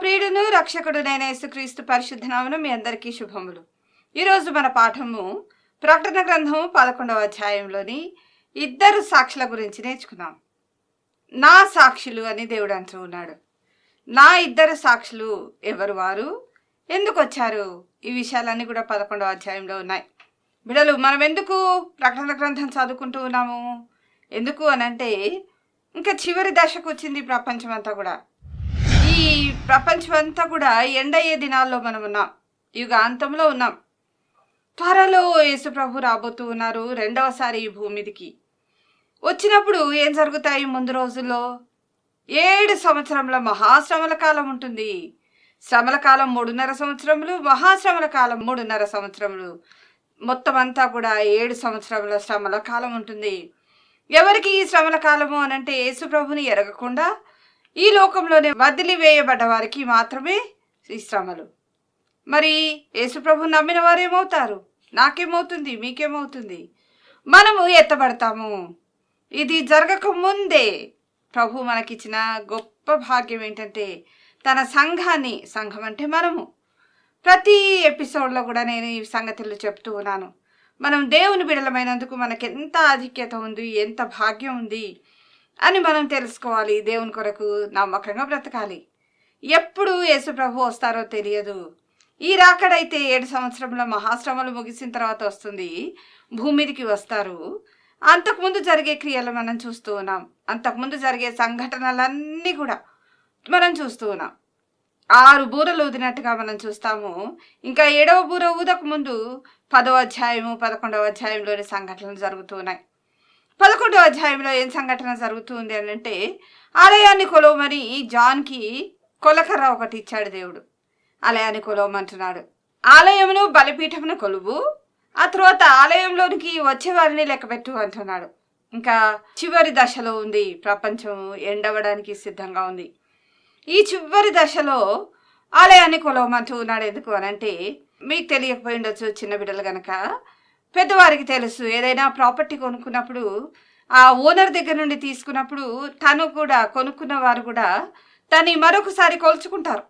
ప్రియుడును రక్షకుడునైన యేసుక్రీస్తు పరిశుద్ధ నామమున మీ అందరికీ శుభములు. ఈరోజు మన పాఠము ప్రకటన గ్రంథము 11వ అధ్యాయంలోని ఇద్దరు సాక్షుల గురించి నేర్చుకున్నాం. నా సాక్షులు అని దేవుడు అంటూ ఉన్నాడు. నా ఇద్దరు సాక్షులు ఎవరు, వారు ఎందుకు వచ్చారు? ఈ విషయాలన్నీ కూడా 11వ అధ్యాయంలో ఉన్నాయి. బిడ్డలు, మనం ఎందుకు ప్రకటన గ్రంథం చదువుకుంటూ ఉన్నాము? ఎందుకు అనంటే ఇంకా చివరి దశకు వచ్చింది ప్రపంచం అంతా కూడా. ఈ ప్రపంచం అంతా కూడా ఎండయ్యే దినాల్లో మనం ఉన్నాం. యుగాంతంలో ఉన్నాం. త్వరలో యేసు ప్రభు రాబోతూ ఉన్నారు. రెండవసారి ఈ భూమి మీదికి వచ్చినప్పుడు ఏం జరుగుతాయి? ముందు రోజుల్లో 7 సంవత్సరముల మహాశ్రమల కాలం ఉంటుంది. శ్రమల కాలం 3.5 సంవత్సరములు, మహాశ్రమల కాలం 3.5 సంవత్సరములు. మొత్తం అంతా కూడా 7 సంవత్సరముల శ్రమల కాలం ఉంటుంది. ఎవరికి ఈ శ్రమల కాలము అనంటే యేసు ప్రభుని ఎరగకుండా ఈ లోకంలోనే వదిలివేయబడ్డ వారికి మాత్రమే ఈ శ్రమలు. మరి యేసు ప్రభుని నమ్మిన వారు ఏమవుతారు? నాకేమవుతుంది? మీకేమవుతుంది? మనము ఎత్తబడతాము. ఇది జరగక ముందే ప్రభు మనకిచ్చిన గొప్ప భాగ్యం ఏంటంటే తన సంఘాన్ని, సంఘం అంటే మనము, ప్రతి ఎపిసోడ్లో కూడా నేను ఈ సంగతులు చెప్తూ ఉన్నాను. మనం దేవుని బిడలమైనందుకు మనకు ఎంత ఆధిక్యత ఉంది, ఎంత భాగ్యం ఉంది అని మనం తెలుసుకోవాలి. దేవుని కొరకు నమ్మకంగా బ్రతకాలి. ఎప్పుడు యేసు ప్రభు వస్తారో తెలియదు. ఈ రాకడైతే 7 సంవత్సరముల మహాశ్రమలు ముగిసిన తర్వాత వస్తుంది. భూమిదికి వస్తారు. అంతకుముందు జరిగే క్రియలు మనం చూస్తూ ఉన్నాం. అంతకుముందు జరిగే సంఘటనలన్నీ కూడా మనం చూస్తూ ఉన్నాం. 6 బూరలు ఊదినట్టుగా మనం చూస్తాము. ఇంకా 7వ బూర ఊదక ముందు 10వ అధ్యాయము 11వ అధ్యాయంలోని సంఘటనలు జరుగుతూ ఉన్నాయి. 11వ అధ్యాయంలో ఏం సంఘటన జరుగుతుంది అని అంటే, ఆలయాన్ని కొలవమని జాన్కి కొలకర్ర ఒకటి ఇచ్చాడు దేవుడు. ఆలయాన్ని కొలవమంటున్నాడు. ఆలయమును బలిపీఠమును కొలువు, ఆ తర్వాత ఆలయంలోనికి వచ్చే వారిని లెక్కపెట్టు అంటున్నాడు. ఇంకా చివరి దశలో ఉంది. ప్రపంచం ఎండవడానికి సిద్ధంగా ఉంది. ఈ చివరి దశలో ఆలయాన్ని కొలవమంటూ ఉన్నాడు. ఎందుకు అనంటే, మీకు తెలియకపోయి ఉండొచ్చు చిన్న బిడ్డలు గనక, పెద్దవారికి తెలుసు. ఏదైనా ప్రాపర్టీ కొనుక్కున్నప్పుడు ఆ ఓనర్ దగ్గర నుండి తీసుకున్నప్పుడు తను కూడా, కొనుక్కున్న వారు కూడా దాన్ని మరొకసారి కొలుచుకుంటారు.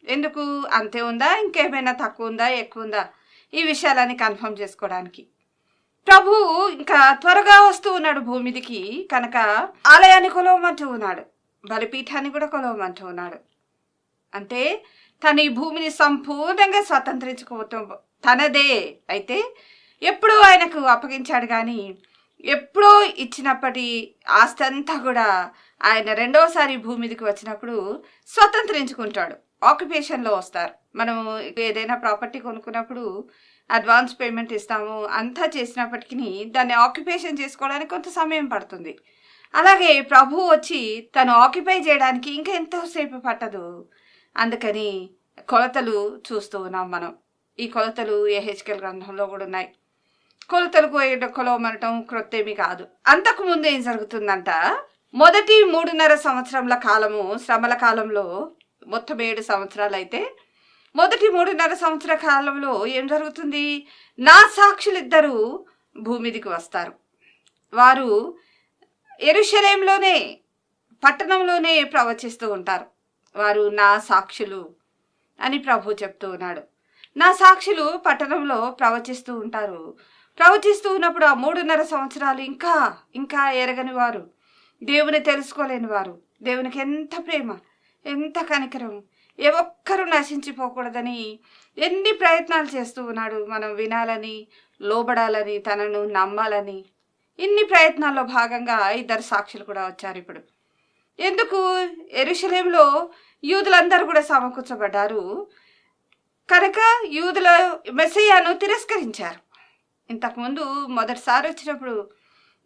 ఎందుకు? అంతే ఉందా, ఇంకేమైనా తక్కువ ఉందా, ఎక్కువ ఉందా, ఈ విషయాలని కన్ఫర్మ్ చేసుకోవడానికి. ప్రభు ఇంకా త్వరగా వస్తూ ఉన్నాడు భూమిదికి కనుక ఆలయాన్ని కొలవమంటూ ఉన్నాడు. బలిపీఠాన్ని కూడా కొలవమంటూ ఉన్నాడు. అంటే తను ఈ భూమిని సంపూర్ణంగా స్వతంత్రించుకోవటం తనదే. అయితే ఎప్పుడో ఆయనకు అప్పగించాడు, కానీ ఎప్పుడో ఇచ్చినప్పటి ఆస్తి అంతా కూడా ఆయన రెండవసారి భూమి మీదకి వచ్చినప్పుడు స్వతంత్రించుకుంటాడు. ఆక్యుపేషన్లో వస్తారు. మనము ఏదైనా ప్రాపర్టీ కొనుక్కున్నప్పుడు అడ్వాన్స్ పేమెంట్ ఇస్తాము. అంతా చేసినప్పటికీ దాన్ని ఆక్యుపేషన్ చేసుకోవడానికి కొంత సమయం పడుతుంది. అలాగే ప్రభు వచ్చి తను ఆక్యుపై చేయడానికి ఇంకా ఎంతోసేపు పట్టదు. అందుకని కొలతలు చూస్తూ ఉన్నాం మనం. ఈ కొలతలు యెహెజ్కేలు గ్రంథంలో కూడా ఉన్నాయి. కొలతలకు కొలవమనటం క్రొత్తేమీ కాదు. అంతకుముందు ఏం జరుగుతుందంట, మొదటి 3.5 సంవత్సరముల కాలము, శ్రమల కాలంలో మొత్తం 7 సంవత్సరాలు అయితే మొదటి 3.5 సంవత్సర కాలంలో ఏం జరుగుతుంది? నా సాక్షులు ఇద్దరు భూమిదికి వస్తారు. వారు యెరూషలేములోనే, పట్టణంలోనే ప్రవచిస్తూ ఉంటారు. వారు నా సాక్షులు అని ప్రభు చెప్తూ ఉన్నాడు. నా సాక్షులు పట్టణంలో ప్రవచిస్తూ ఉంటారు. ప్రవచిస్తూ ఉన్నప్పుడు ఆ 3.5 సంవత్సరాలు ఇంకా ఎరగని వారు, దేవుని తెలుసుకోలేని వారు, దేవునికి ఎంత ప్రేమ, ఎంత కనికరం, ఏ ఒక్కరూ నశించిపోకూడదని ఎన్ని ప్రయత్నాలు చేస్తూ ఉన్నాడు. మనం వినాలని, లోబడాలని, తనను నమ్మాలని. ఇన్ని ప్రయత్నాల్లో భాగంగా 2 సాక్షులు కూడా వచ్చారు. ఇప్పుడు ఎందుకు? యెరూషలేములో యూదులందరూ కూడా సమకూర్చబడ్డారు కనుక యూదుల మెస్సయ్యాను తిరస్కరించారు. ఇంతకుముందు మొదటిసారి వచ్చినప్పుడు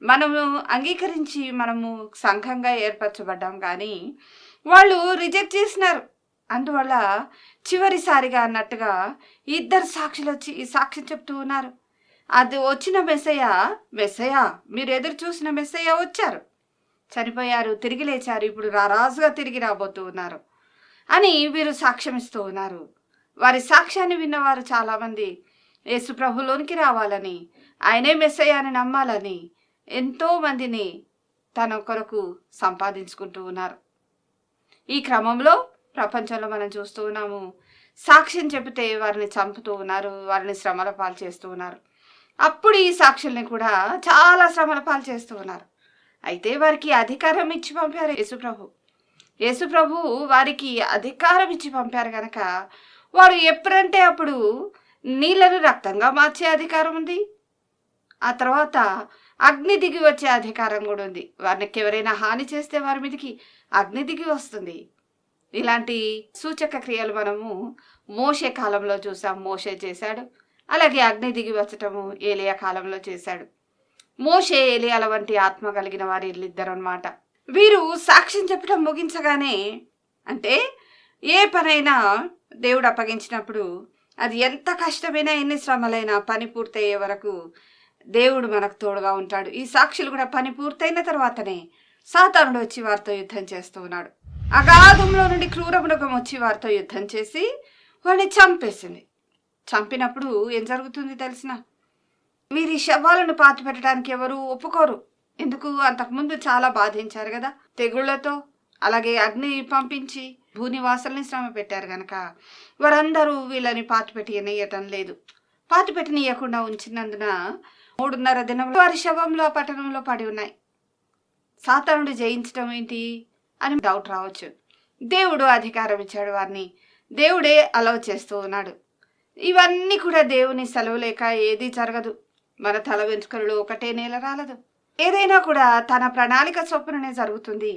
మనము అంగీకరించి మనము సంఘంగా ఏర్పరచబడ్డాం, కానీ వాళ్ళు రిజెక్ట్ చేసినారు. అందువల్ల చివరిసారిగా అన్నట్టుగా 2 సాక్షులు వచ్చి ఈ సాక్ష్యం చెప్తూ ఉన్నారు. అది వచ్చిన మెస్సయ్య, మీరు ఎదురు చూసిన మెస్సయ్య వచ్చారు, చనిపోయారు, తిరిగి లేచారు, ఇప్పుడు రారాజుగా తిరిగి రాబోతూ ఉన్నారు అని వీరు సాక్ష్యం ఇస్తూ ఉన్నారు. వారి సాక్ష్యాన్ని విన్నవారు చాలామంది యేసు ప్రభులోనికి రావాలని, ఆయనే మెస్సయ్య అని నమ్మాలని ఎంతో మందిని తన కొరకు సంపాదించుకుంటూ ఉన్నారు. ఈ క్రమంలో ప్రపంచంలో మనం చూస్తూ ఉన్నాము. సాక్ష్యం చెబితే వారిని చంపుతూ ఉన్నారు, వారిని శ్రమల పాలు చేస్తూ ఉన్నారు. అప్పుడు ఈ సాక్షుల్ని కూడా చాలా శ్రమల పాలు చేస్తూ ఉన్నారు. అయితే వారికి అధికారం ఇచ్చి పంపారు యేసుప్రభు వారికి అధికారం ఇచ్చి పంపారు కనుక వారు ఎప్పుడంటే అప్పుడు నీళ్లను రక్తంగా మార్చే అధికారం ఉంది. ఆ తర్వాత అగ్ని దిగి వచ్చే అధికారం కూడా ఉంది. వారికి ఎవరైనా హాని చేస్తే వారి మీదకి అగ్ని దిగి వస్తుంది. ఇలాంటి సూచక క్రియలు మనము మోషే కాలంలో చూసాం. మోషే చేశాడు. అలాగే అగ్ని దిగి వచ్చటము ఏలియా కాలంలో చేశాడు. మోషే ఏలియాల వంటి ఆత్మ కలిగిన వారు వీళ్ళిద్దరు అన్నమాట. వీరు సాక్ష్యం చెప్పడం ముగించగానే, అంటే ఏ పనైనా దేవుడు అప్పగించినప్పుడు అది ఎంత కష్టమైనా ఎన్ని శ్రమలైనా పని పూర్తయ్యే వరకు దేవుడు మనకు తోడుగా ఉంటాడు. ఈ సాక్షులు కూడా పని పూర్తయిన తర్వాతనే సాతానుడు వచ్చి వారితో యుద్ధం చేస్తూ ఉన్నాడు. అగాధంలో నుండి క్రూర మృగం వచ్చి వారితో యుద్ధం చేసి వాడిని చంపేసింది. చంపినప్పుడు ఏం జరుగుతుంది తెలిసిన? వీరి శవాలను పాతి పెట్టడానికి ఎవరు ఒప్పుకోరు. ఎందుకు? అంతకుముందు చాలా బాధించారు కదా తెగుళ్లతో, అలాగే అగ్ని పంపించి భూనివాసుల్ని శ్రమ పెట్టారు గనక వారందరూ వీళ్ళని పాతి పెట్టనీయటం లేదు. పాతి పెట్టనీయకుండా ఉంచినందున 3.5 దినములు వారి శవంలో పట్టణంలో పడి ఉన్నాయి. సాతానుడు జయించడం ఏంటి అని డౌట్ రావచ్చు. దేవుడు అధికారం ఇచ్చాడు వారిని, దేవుడే అలౌ చేస్తూ ఉన్నాడు. ఇవన్నీ కూడా దేవుని సెలవు లేక ఏది జరగదు. మన తల వెంట్రుకలు ఒకటే నేల రాలదు. ఏదైనా కూడా తన ప్రణాళిక చొప్పుననే జరుగుతుంది.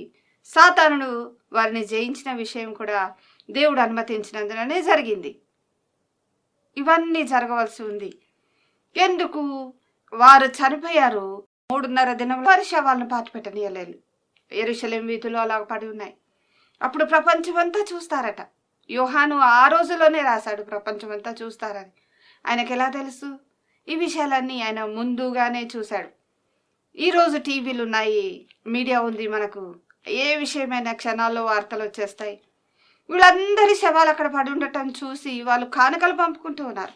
సాతానుడు వారిని జయించిన విషయం కూడా దేవుడు అనుమతించినందుననే జరిగింది. ఇవన్నీ జరగవలసి ఉంది. ఎందుకు? వారు చనిపోయారు. 3.5 దినములు వారి శవాలను పాతిపెట్టనీయలేదు. యెరూషలేము వీధులు అలాగ పడి ఉన్నాయి. అప్పుడు ప్రపంచమంతా చూస్తారట. యోహాను ఆ రోజులోనే రాశాడు ప్రపంచమంతా చూస్తారని. ఆయనకు ఎలా తెలుసు? ఈ విషయాలన్నీ ఆయన ముందుగానే చూశాడు. ఈరోజు టీవీలు ఉన్నాయి, మీడియా ఉంది, మనకు ఏ విషయమైనా క్షణాల్లో వార్తలు వచ్చేస్తాయి. వీళ్ళందరి శవాలు అక్కడ పడి ఉండటం చూసి వాళ్ళు కానుకలు పంపుకుంటూ ఉన్నారు.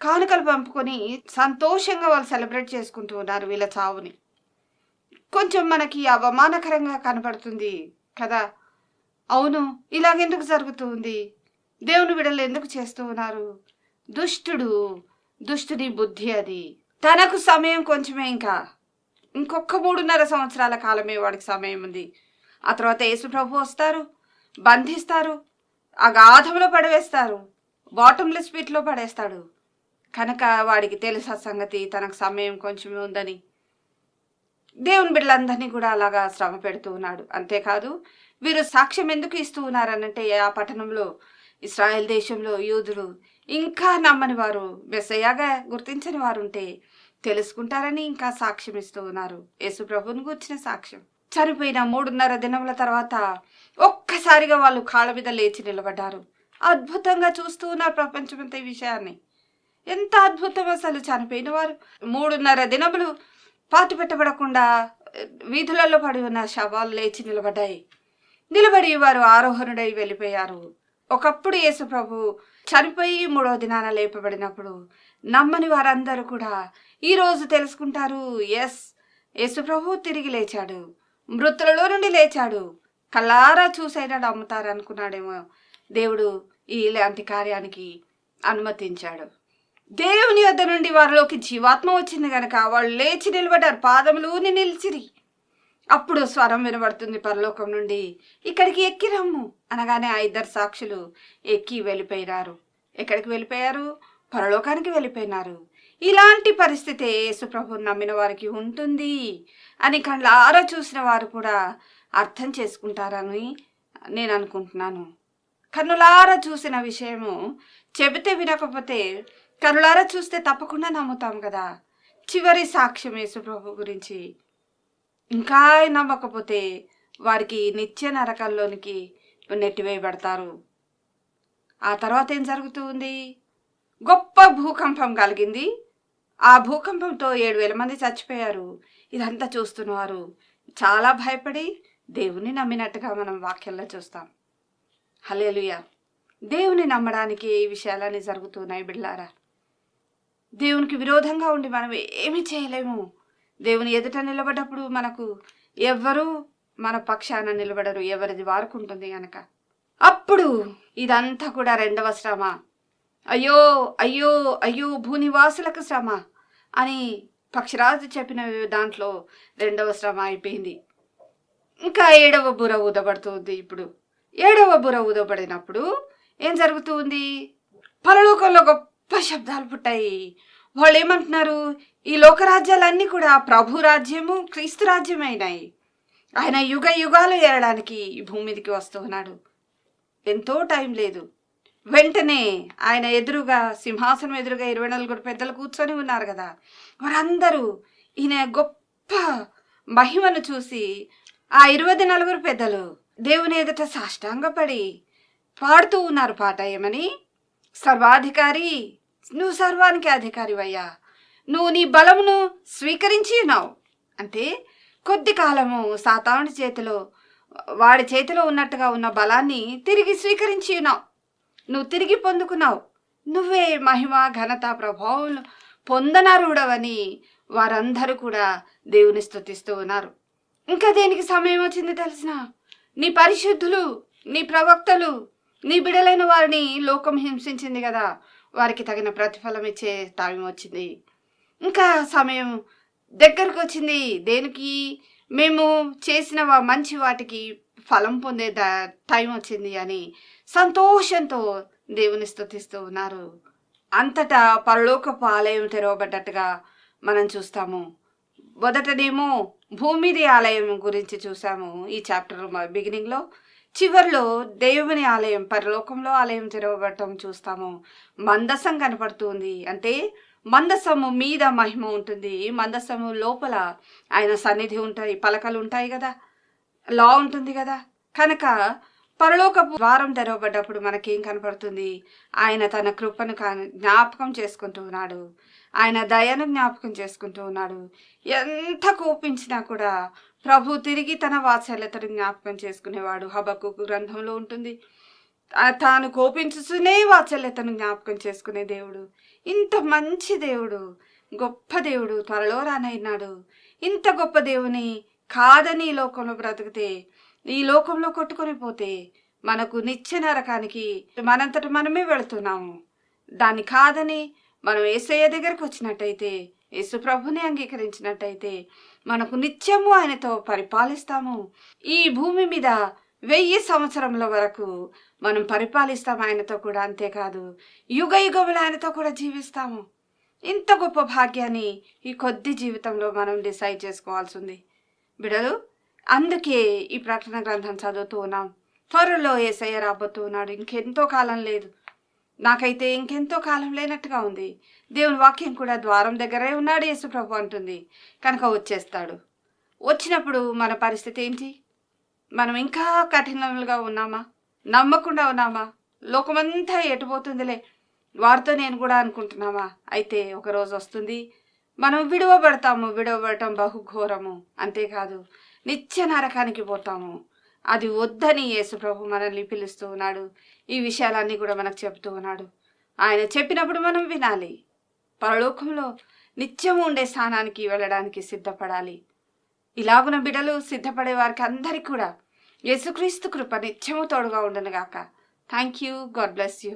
కానుకలు పంపుకొని సంతోషంగా వాళ్ళు సెలబ్రేట్ చేసుకుంటూ ఉన్నారు వీళ్ళ చావుని. కొంచెం మనకి అవమానకరంగా కనపడుతుంది కదా. అవును, ఇలాగెందుకు జరుగుతుంది? దేవుని బిడ్డలు ఎందుకు చేస్తూ ఉన్నారు? దుష్టుడి బుద్ధి అది. తనకు సమయం కొంచెమే, ఇంకొక 3.5 సంవత్సరాల కాలమే వాడికి సమయం ఉంది. ఆ తర్వాత యేసుప్రభు వస్తారు, బంధిస్తారు, అగాధంలో పడవేస్తారు, బాటంలెస్ పిట్లో పడేస్తాడు. కనుక వాడికి తెలుసా సంగతి, తనకు సమయం కొంచెమే ఉందని. దేవుని బిడ్డలందరినీ కూడా అలాగా శ్రమ పెడుతూ ఉన్నాడు. అంతేకాదు, వీరు సాక్ష్యం ఎందుకు ఇస్తూ ఉన్నారనంటే ఆ పట్టణంలో ఇశ్రాయేల్ దేశంలో యూదులు ఇంకా నమ్మని వారు, మెస్సయ్యగా గుర్తించని వారు ఉంటే తెలుసుకుంటారని ఇంకా సాక్ష్యం ఇస్తూ ఉన్నారు. యేసు ప్రభువుని గూర్చిన సాక్ష్యం. చనిపోయిన 3.5 దినముల తర్వాత ఒక్కసారిగా వాళ్ళు కాళ్ళ మీద లేచి నిలబడ్డారు. అద్భుతంగా చూస్తూ ఉన్నారు ప్రపంచమంతా ఈ విషయాన్ని. ఎంత అద్భుతం అసలు! చనిపోయిన వారు 3.5 దినములు పాతి పెట్టబడకుండా వీధులలో పడి ఉన్న శవాలు లేచి నిలబడి వారు ఆరోహణుడై వెళ్ళిపోయారు. ఒకప్పుడు యేసు ప్రభు చనిపోయి 3వ దినాన లేపబడినప్పుడు నమ్మని వారందరూ కూడా ఈరోజు తెలుసుకుంటారు, ఎస్, యేసు ప్రభు తిరిగి లేచాడు, మృతులలో నుండి లేచాడు, కళ్ళారా చూసైనా నమ్ముతారు అనుకున్నాడేమో దేవుడు ఇలాంటి కార్యానికి అనుమతించాడు. దేవుని యొద్ద నుండి వారిలోకి జీవాత్మ వచ్చింది కనుక వాళ్ళు లేచి నిలబడ్డారు, పాదములూని నిలిచిరి. అప్పుడు స్వరం వినబడుతుంది పరలోకం నుండి, ఇక్కడికి ఎక్కి రమ్ము అనగానే ఆ 2 సాక్షులు ఎక్కి వెళ్ళిపోయినారు. ఎక్కడికి వెళ్ళిపోయారు? పరలోకానికి వెళ్ళిపోయినారు. ఇలాంటి పరిస్థితి యేసుప్రభుని నమ్మిన వారికి ఉంటుంది అని కళ్ళారా చూసిన వారు కూడా అర్థం చేసుకుంటారని నేను అనుకుంటున్నాను. కన్నులారా చూసిన విషయము చెబితే వినకపోతే కన్నులారా చూస్తే తప్పకుండా నమ్ముతాం కదా. చివరి సాక్ష్యం యేసుప్రభు గురించి ఇంకా నమ్మకపోతే వారికి నిత్య నరకంలోనికి నెట్టివేయబడతారు. ఆ తర్వాత ఏం జరుగుతూ ఉంది? గొప్ప భూకంపం కలిగింది. ఆ భూకంపంతో 7,000 మంది చచ్చిపోయారు. ఇదంతా చూస్తున్నవారు చాలా భయపడి దేవుని నమ్మినట్టుగా మనం వాక్యంలో చూస్తాం. హల్లెలూయా! దేవుని నమ్మడానికి ఈ విషయాలన్నీ జరుగుతున్నాయి బిడ్డలారా. దేవునికి విరోధంగా ఉండి మనం ఏమీ చేయలేము. దేవుని ఎదుట నిలబడ్డప్పుడు మనకు ఎవ్వరూ మన పక్షాన నిలబడరు, ఎవరిది వారుకుంటుంది కనుక. అప్పుడు ఇదంతా కూడా రెండవ శ్రమ. అయ్యో అయ్యో అయ్యో భూనివాసులకు శ్రమ అని పక్షిరాజు చెప్పిన దాంట్లో రెండవ శ్రమ అయిపోయింది. ఇంకా ఏడవ బుర్ర ఊదబడుతుంది. ఇప్పుడు ఏడవ బుర్ర ఊదబడినప్పుడు ఏం జరుగుతుంది? పరలోకంలో గొప్ప శబ్దాలు పుట్టాయి. వాళ్ళు ఏమంటున్నారు? ఈ లోకరాజ్యాలన్నీ కూడా ప్రభు రాజ్యము, క్రీస్తు రాజ్యం అయినాయి. ఆయన యుగ యుగాలు ఏరడానికి ఈ భూమి మీదకి వస్తూ ఉన్నాడు. ఎంతో టైం లేదు. వెంటనే ఆయన ఎదురుగా, సింహాసనం ఎదురుగా 24 పెద్దలు కూర్చొని ఉన్నారు కదా, వారందరూ ఈయన గొప్ప మహిమను చూసి ఆ 24 పెద్దలు దేవుని ఎదుట సాష్టాంగపడి పాడుతూ ఉన్నారు పాట. ఏమని? సర్వాధికారి, నువ్వు సర్వానికి అధికారివయ్యా, నువ్వు నీ బలమును స్వీకరించి ఉన్నావు. అంటే కొద్ది కాలము సాతాను చేతిలో, వాడి చేతిలో ఉన్నట్టుగా ఉన్న బలాన్ని తిరిగి స్వీకరించి ఉన్నావు. నువ్వు తిరిగి పొందుకున్నావు. నువ్వే మహిమ, ఘనత, ప్రభావం పొందనరుడవని వారందరూ కూడా దేవుని స్తుతిస్తూ ఉన్నారు. ఇంకా దేనికి సమయం వచ్చింది తెలిసిన? నీ పరిశుద్ధులు, నీ ప్రవక్తలు, నీ బిడలైన వారిని లోకం హింసించింది కదా, వారికి తగిన ప్రతిఫలం ఇచ్చే టైం వచ్చింది. ఇంకా సమయం దగ్గరకు వచ్చింది. దేనికి? మేము చేసిన మంచి వాటికి ఫలం పొందే టైం వచ్చింది అని సంతోషంతో దేవుని స్తుతిస్తూ ఉన్నారు. అంతటా పరలోకపు ఆలయం తెరవబడ్డట్టుగా మనం చూస్తాము. మొదటనేమో భూమి మీది ఆలయం గురించి చూసాము ఈ చాప్టర్ బిగినింగ్లో. చివరిలో దేవుని ఆలయం, పరలోకంలో ఆలయం తెరవబడటం చూస్తాము. మందసం కనపడుతుంది. అంటే మందసము మీద మహిమ ఉంటుంది, మందసము లోపల ఆయన సన్నిధి ఉంటాయి, పలకలు ఉంటాయి కదా, లా ఉంటుంది కదా. కనుక పరలోకపు ద్వారం తెరవబడ్డప్పుడు మనకేం కనపడుతుంది? ఆయన తన కృపను జ్ఞాపకం చేసుకుంటూ ఉన్నాడు, ఆయన దయను జ్ఞాపకం చేసుకుంటూ ఉన్నాడు. ఎంత కోపించినా కూడా ప్రభు తిరిగి తన వాత్సల్యతను జ్ఞాపకం చేసుకునేవాడు. హబక్కూకు గ్రంథంలో ఉంటుంది, తాను కోపించుతూనే వాత్సల్యతను జ్ఞాపకం చేసుకునే దేవుడు. ఇంత మంచి దేవుడు, గొప్ప దేవుడు త్వరలో రానైనాడు. ఇంత గొప్ప దేవుని కాదని ఈ లోకంలో బ్రతికితే, ఈ లోకంలో కొట్టుకొని పోతే మనకు నిత్య నరకానికి మనంతట మనమే వెళుతున్నాము. దాన్ని కాదని మనం యేసయ్య దగ్గరకు వచ్చినట్టయితే, యేసు ప్రభుని అంగీకరించినట్టయితే మనకు నిత్యము ఆయనతో పరిపాలిస్తాము. ఈ భూమి మీద 1000 సంవత్సరముల వరకు మనం పరిపాలిస్తాము ఆయనతో కూడా. అంతేకాదు యుగ యుగములు ఆయనతో కూడా జీవిస్తాము. ఇంత గొప్ప భాగ్యాన్ని ఈ కొద్ది జీవితంలో మనం డిసైడ్ చేసుకోవాల్సి ఉంది బిడలు. అందుకే ఈ ప్రకటన గ్రంథం చదువుతూ ఉన్నాం. త్వరలో యేసయ్య రాబోతూ ఉన్నాడు. ఇంకెంతో కాలం లేదు. నాకైతే ఇంకెంతో కాలం లేనట్టుగా ఉంది. దేవుని వాక్యం కూడా ద్వారం దగ్గరే ఉన్నాడు యేసు ప్రభు అంటుంది. కనుక వచ్చేస్తాడు. వచ్చినప్పుడు మన పరిస్థితి ఏంటి? మనం ఇంకా కఠినలుగా ఉన్నామా? నమ్మకుండా ఉన్నామా? లోకమంతా ఎటుపోతుందిలే, వారితో నేను కూడా అనుకుంటున్నామా? అయితే ఒకరోజు వస్తుంది, మనం విడవబడటం బహుఘోరము. అంతేకాదు నిత్య నరకానికి పోతాము. అది వద్దని యేసు ప్రభు మనల్ని పిలుస్తూ ఉన్నాడు. ఈ విషయాలన్నీ కూడా మనకు చెప్తూ ఉన్నాడు. ఆయన చెప్పినప్పుడు మనం వినాలి. పరలోకంలో నిత్యము ఉండే స్థానానికి వెళ్ళడానికి సిద్ధపడాలి. ఇలాగున బిడలు సిద్ధపడే వారికి అందరికీ కూడా యేసుక్రీస్తు కృప నిత్యము తోడుగా ఉండునుగాక. Thank you. God bless you.